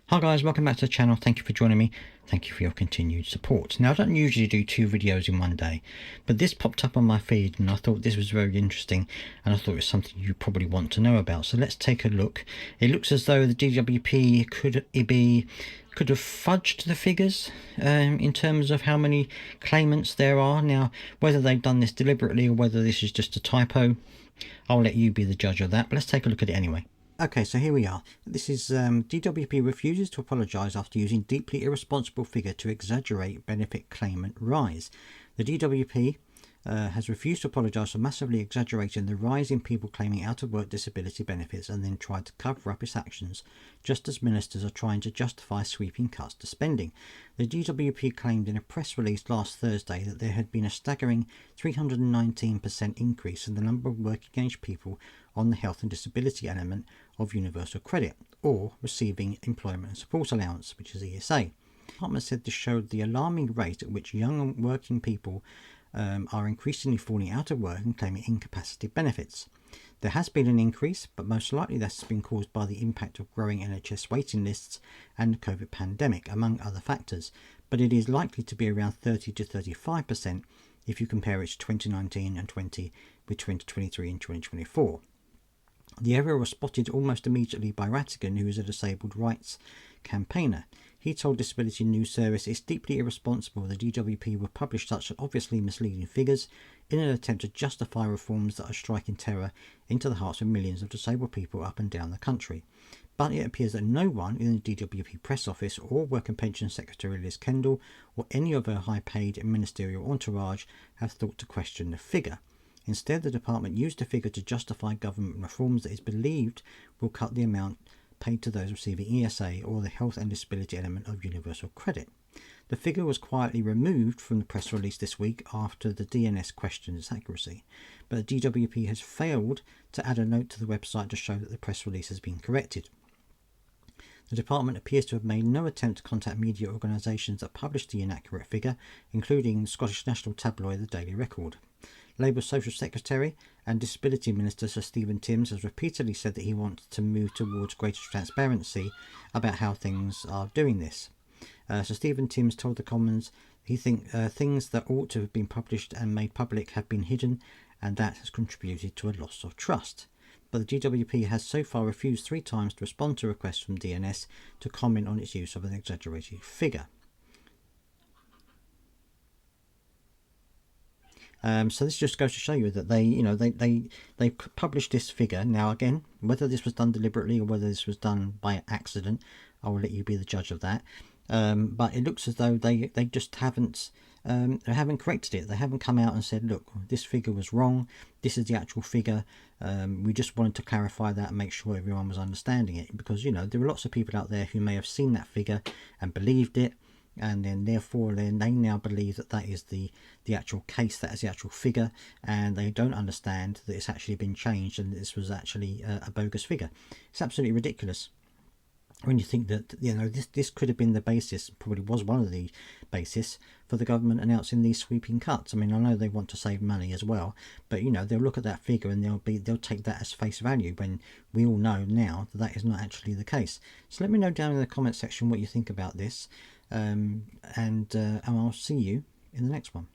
Hi guys, welcome back to the channel. Thank you for joining me. Thank you for your continued support. Now, I don't usually do 2 videos in one day, but this popped up on my feed and I thought this was very interesting and I thought it was something you probably want to know about. So let's take a look. It looks as though the DWP could have fudged the figures in terms of how many claimants there are. Now, whether they've done this deliberately or whether this is just a typo, I'll let you be the judge of that, but let's take a look at it anyway. Okay, so here we are. This is DWP refuses to apologise after using deeply irresponsible figure to exaggerate benefit claimant rise. The DWP has refused to apologise for massively exaggerating the rise in people claiming out-of-work disability benefits and then tried to cover up its actions, just as ministers are trying to justify sweeping cuts to spending. The DWP claimed in a press release last Thursday that there had been a staggering 319% increase in the number of working-age people on the health and disability element of universal credit, or receiving employment and support allowance, which is ESA. The department said this showed the alarming rate at which young and working people are increasingly falling out of work and claiming incapacity benefits. There has been an increase, but most likely this has been caused by the impact of growing NHS waiting lists and the COVID pandemic, among other factors, but it is likely to be around 30 to 35% if you compare it to 2019 and 20 with 2023 and 2024. The error was spotted almost immediately by Rattigan, who is a disabled rights campaigner. He told Disability News Service it's deeply irresponsible the DWP will publish such obviously misleading figures in an attempt to justify reforms that are striking terror into the hearts of millions of disabled people up and down the country. But it appears that no one in the DWP press office or Work and Pension Secretary Liz Kendall or any of her high-paid ministerial entourage have thought to question the figure. Instead, the department used the figure to justify government reforms that is believed will cut the amount paid to those receiving ESA or the health and disability element of universal credit. The figure was quietly removed from the press release this week after the DNS questioned its accuracy, but the DWP has failed to add a note to the website to show that the press release has been corrected. The department appears to have made no attempt to contact media organisations that published the inaccurate figure, including the Scottish national tabloid The Daily Record. Labour Social Secretary and Disability Minister Sir Stephen Timms has repeatedly said that he wants to move towards greater transparency about how things are doing this. Sir Stephen Timms told the Commons he thinks things that ought to have been published and made public have been hidden, and that has contributed to a loss of trust. But the DWP has so far refused 3 times to respond to requests from DNS to comment on its use of an exaggerated figure. So this just goes to show you that they published this figure. Now again, whether this was done deliberately or whether this was done by accident, I will let you be the judge of that. But it looks as though they just haven't corrected it. They haven't come out and said, look, this figure was wrong. This is the actual figure. We just wanted to clarify that and make sure everyone was understanding it, because there are lots of people out there who may have seen that figure and believed it, and then therefore they now believe that that is the actual case, that is the actual figure, and they don't understand that it's actually been changed and this was actually a bogus figure. It's absolutely ridiculous when you think that this could have been the basis, probably was one of the basis for the government announcing these sweeping cuts. I mean, I know they want to save money as well, but they'll look at that figure and they'll take that as face value, when we all know now that that is not actually the case. So let me know down in the comment section what you think about this, and I'll see you in the next one.